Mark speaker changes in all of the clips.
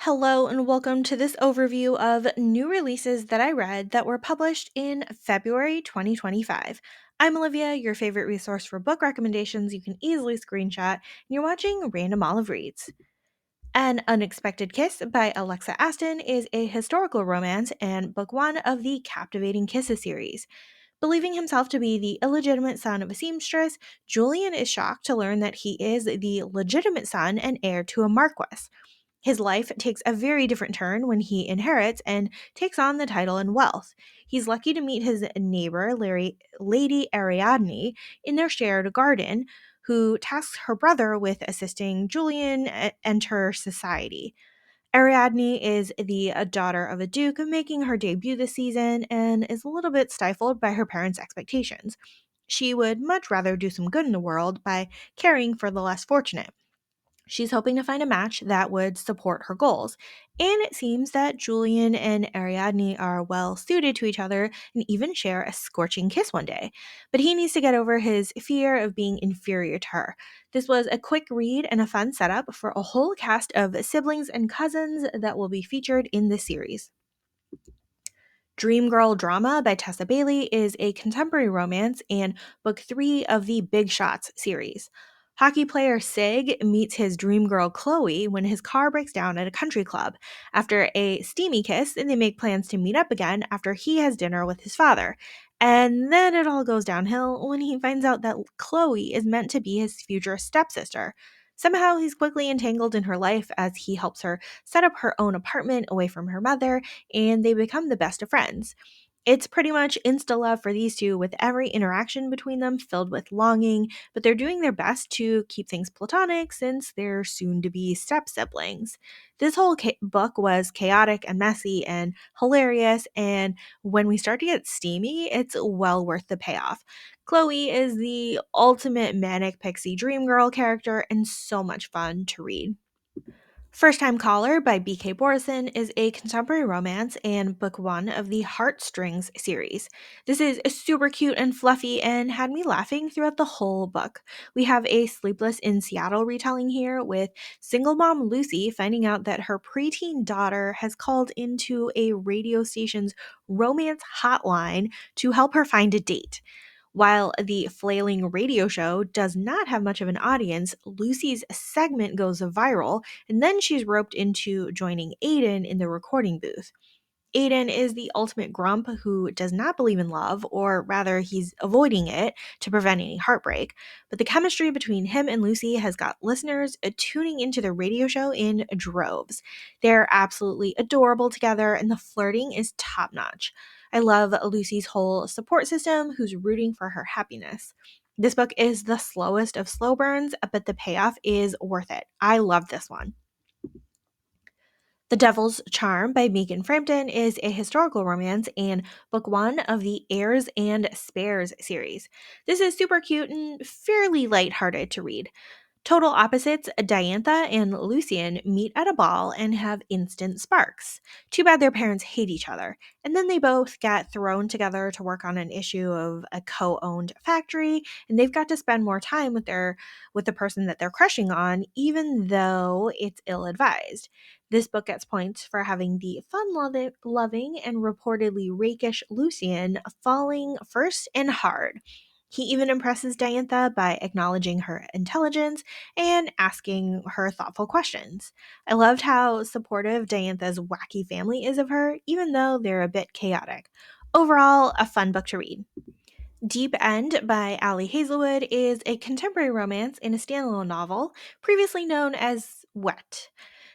Speaker 1: Hello, and welcome to this overview of new releases that I read that were published in February 2025. I'm Olivia, your favorite resource for book recommendations you can easily screenshot, and you're watching Random Olive Reads. An Unexpected Kiss by Alexa Aston is a historical romance and book one of the Captivating Kisses series. Believing himself to be the illegitimate son of a seamstress, Julian is shocked to learn that he is the legitimate son and heir to a marquess. His life takes a very different turn when he inherits and takes on the title and wealth. He's lucky to meet his neighbor, Lady Ariadne, in their shared garden, who tasks her brother with assisting Julian enter society. Ariadne is the daughter of a duke, making her debut this season and is a little bit stifled by her parents' expectations. She would much rather do some good in the world by caring for the less fortunate. She's hoping to find a match that would support her goals. And it seems that Julian and Ariadne are well suited to each other and even share a scorching kiss one day. But he needs to get over his fear of being inferior to her. This was a quick read and a fun setup for a whole cast of siblings and cousins that will be featured in this series. Dream Girl Drama by Tessa Bailey is a contemporary romance and book three of the Big Shots series. Hockey player Sig meets his dream girl Chloe when his car breaks down at a country club. After a steamy kiss, they make plans to meet up again after he has dinner with his father. And then it all goes downhill when he finds out that Chloe is meant to be his future stepsister. Somehow, he's quickly entangled in her life as he helps her set up her own apartment away from her mother, and they become the best of friends. It's pretty much insta love for these two, with every interaction between them filled with longing, but they're doing their best to keep things platonic since they're soon to be step siblings. This whole book was chaotic and messy and hilarious, and when we start to get steamy, it's well worth the payoff. Chloe is the ultimate manic pixie dream girl character and so much fun to read. First Time Caller by B.K. Borison is a contemporary romance and book one of the Heartstrings series. This is super cute and fluffy and had me laughing throughout the whole book. We have a Sleepless in Seattle retelling here with single mom Lucy finding out that her preteen daughter has called into a radio station's romance hotline to help her find a date. While the flailing radio show does not have much of an audience, Lucy's segment goes viral, and then she's roped into joining Aiden in the recording booth. Aiden is the ultimate grump who does not believe in love, or rather, he's avoiding it to prevent any heartbreak. But the chemistry between him and Lucy has got listeners tuning into the radio show in droves. They're absolutely adorable together, and the flirting is top notch. I love Lucy's whole support system who's rooting for her happiness. This book is the slowest of slow burns, but the payoff is worth it. I love this one. The Devil's Charm by Megan Frampton is a historical romance and book one of the Heirs and Spares series. This is super cute and fairly lighthearted to read. Total opposites, Diantha and Lucian meet at a ball and have instant sparks. Too bad their parents hate each other. And then they both get thrown together to work on an issue of a co-owned factory, and they've got to spend more time with the person that they're crushing on, even though it's ill-advised. This book gets points for having the fun-loving and reportedly rakish Lucian falling first and hard. He even impresses Diantha by acknowledging her intelligence and asking her thoughtful questions. I loved how supportive Diantha's wacky family is of her, even though they're a bit chaotic. Overall, a fun book to read. Deep End by Ali Hazelwood is a contemporary romance in a standalone novel, previously known as Wet.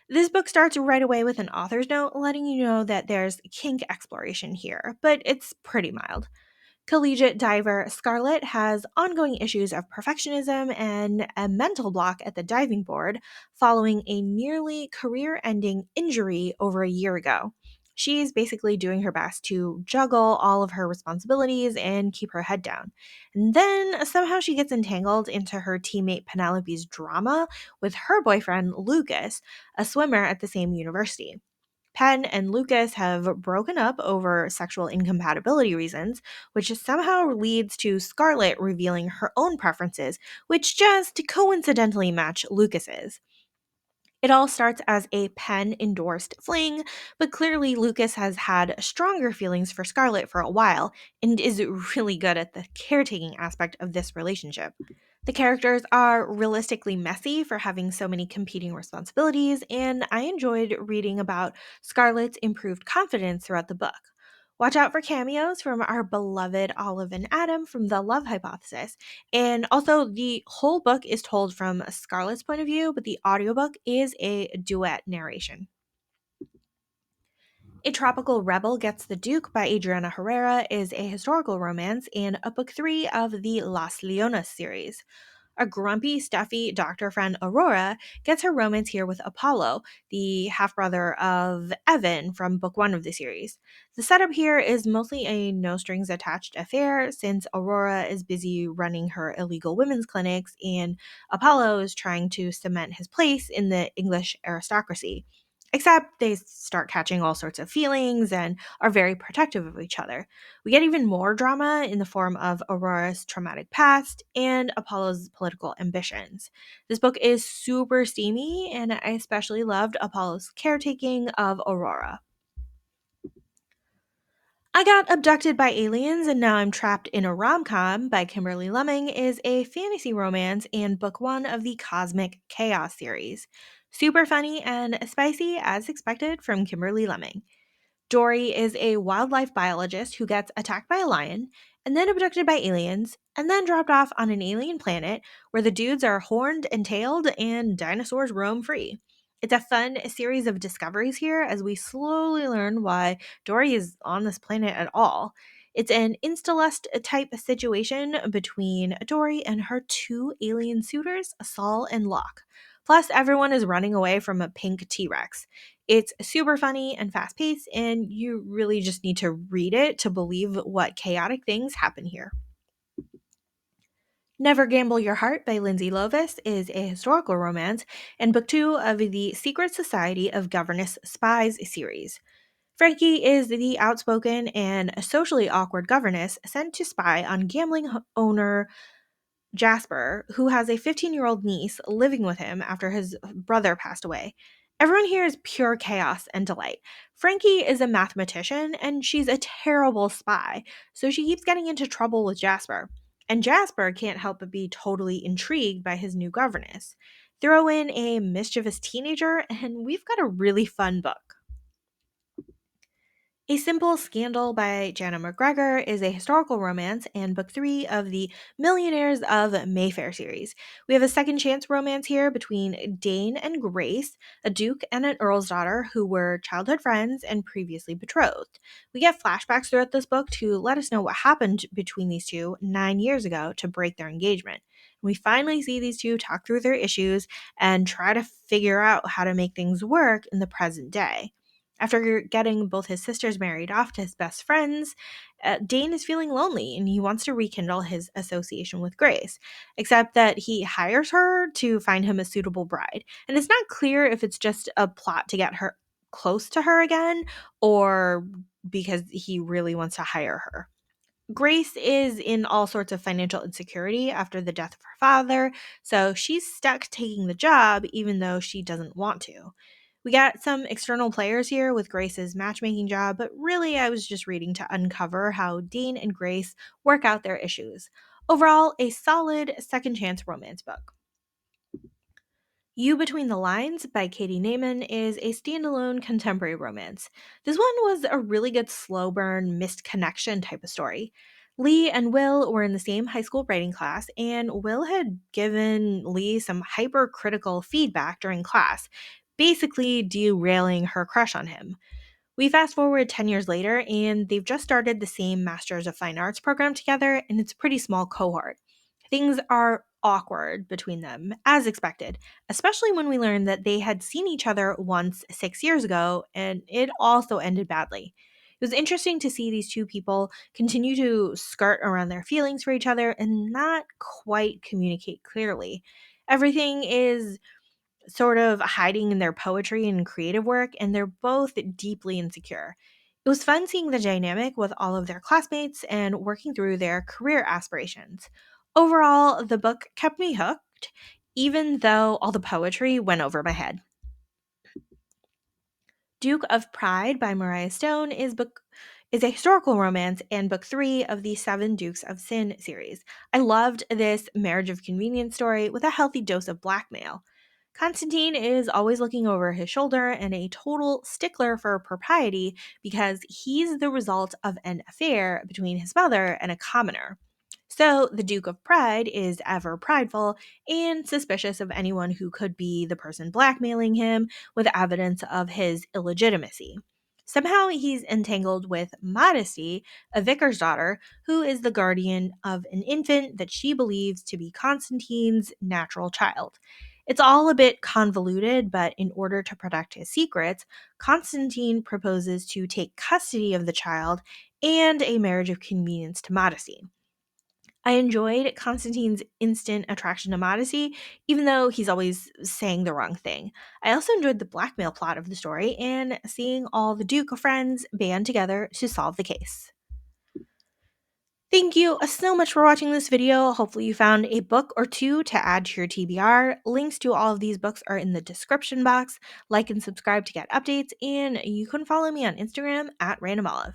Speaker 1: This book starts right away with an author's note letting you know that there's kink exploration here, but it's pretty mild. Collegiate diver Scarlett has ongoing issues of perfectionism and a mental block at the diving board following a nearly career ending injury over a year ago. She's basically doing her best to juggle all of her responsibilities and keep her head down. And then somehow she gets entangled into her teammate Penelope's drama with her boyfriend Lucas, a swimmer at the same university. Penn and Lucas have broken up over sexual incompatibility reasons, which somehow leads to Scarlett revealing her own preferences, which just coincidentally match Lucas's. It all starts as a pen endorsed fling, but clearly Lucas has had stronger feelings for Scarlet for a while and is really good at the caretaking aspect of this relationship. The characters are realistically messy for having so many competing responsibilities, and I enjoyed reading about Scarlett's improved confidence throughout the book. Watch out for cameos from our beloved Olive and Adam from The Love Hypothesis. And also, the whole book is told from Scarlett's point of view, but the audiobook is a duet narration. A Tropical Rebel Gets the Duke by Adriana Herrera is a historical romance and a book three of the Las Leonas series. A grumpy, stuffy doctor friend Aurora gets her romance here with Apollo, the half brother of Evan from book one of the series. The setup here is mostly a no strings attached affair since Aurora is busy running her illegal women's clinics and Apollo is trying to cement his place in the English aristocracy. Except they start catching all sorts of feelings and are very protective of each other. We get even more drama in the form of Aurora's traumatic past and Apollo's political ambitions. This book is super steamy, and I especially loved Apollo's caretaking of Aurora. I Got Abducted by Aliens and Now I'm Trapped in a Rom-Com by Kimberly Lemming is a fantasy romance and book one of the Cosmic Chaos series. Super funny and spicy as expected from Kimberly Lemming. Dory is a wildlife biologist who gets attacked by a lion and then abducted by aliens and then dropped off on an alien planet where the dudes are horned and tailed and dinosaurs roam free. It's a fun series of discoveries here as we slowly learn why Dory is on this planet at all. It's an Instalust type situation between Dory and her two alien suitors, Saul and Locke. Plus, everyone is running away from a pink T Rex. It's super funny and fast paced, and you really just need to read it to believe what chaotic things happen here. Never Gamble Your Heart by Lindsay Lovis is a historical romance and book two of the Secret Society of Governess Spies series. Frankie is the outspoken and socially awkward governess sent to spy on gambling owner Jasper, who has a 15-year-old niece living with him after his brother passed away. Everyone here is pure chaos and delight. Frankie is a mathematician and she's a terrible spy, so she keeps getting into trouble with Jasper. And Jasper can't help but be totally intrigued by his new governess. Throw in a mischievous teenager, and we've got a really fun book. A Simple Scandal by Jana McGregor is a historical romance and book three of the Millionaires of Mayfair series. We have a second chance romance here between Dane and Grace, a duke and an earl's daughter who were childhood friends and previously betrothed. We get flashbacks throughout this book to let us know what happened between these two 9 years ago to break their engagement. We finally see these two talk through their issues and try to figure out how to make things work in the present day. After getting both his sisters married off to his best friends, Dane is feeling lonely and he wants to rekindle his association with Grace, except that he hires her to find him a suitable bride. And it's not clear if it's just a plot to get her close to her again or because he really wants to hire her. Grace is in all sorts of financial insecurity after the death of her father, so she's stuck taking the job even though she doesn't want to. We got some external players here with Grace's matchmaking job, but really I was just reading to uncover how Dean and Grace work out their issues. Overall, a solid second chance romance book. You Between the Lines by Katie Naiman is a standalone contemporary romance. This one was a really good slow burn, missed connection type of story. Lee and Will were in the same high school writing class, and Will had given Lee some hypercritical feedback during class, basically derailing her crush on him. We fast forward 10 years later, and they've just started the same Masters of Fine Arts program together, and it's a pretty small cohort. Things are awkward between them, as expected, especially when we learn that they had seen each other once 6 years ago, and it also ended badly. It was interesting to see these two people continue to skirt around their feelings for each other and not quite communicate clearly. Everything is sort of hiding in their poetry and creative work, and they're both deeply insecure. It was fun seeing the dynamic with all of their classmates and working through their career aspirations. Overall, the book kept me hooked, even though all the poetry went over my head. Duke of Pride by Mariah Stone is a historical romance and book 3 of the Seven Dukes of Sin series. I loved this marriage of convenience story with a healthy dose of blackmail. Constantine is always looking over his shoulder and a total stickler for propriety because he's the result of an affair between his mother and a commoner. So the Duke of Pride is ever prideful and suspicious of anyone who could be the person blackmailing him with evidence of his illegitimacy. Somehow he's entangled with Modesty, a vicar's daughter, who is the guardian of an infant that she believes to be Constantine's natural child. It's all a bit convoluted, but in order to protect his secrets, Constantine proposes to take custody of the child and a marriage of convenience to Modesty. I enjoyed Constantine's instant attraction to Modesty, even though he's always saying the wrong thing. I also enjoyed the blackmail plot of the story and seeing all the Duke friends band together to solve the case. Thank you so much for watching this video. Hopefully you found a book or two to add to your TBR. Links to all of these books are in the description box. Like and subscribe to get updates, and you can follow me on Instagram at randomolive.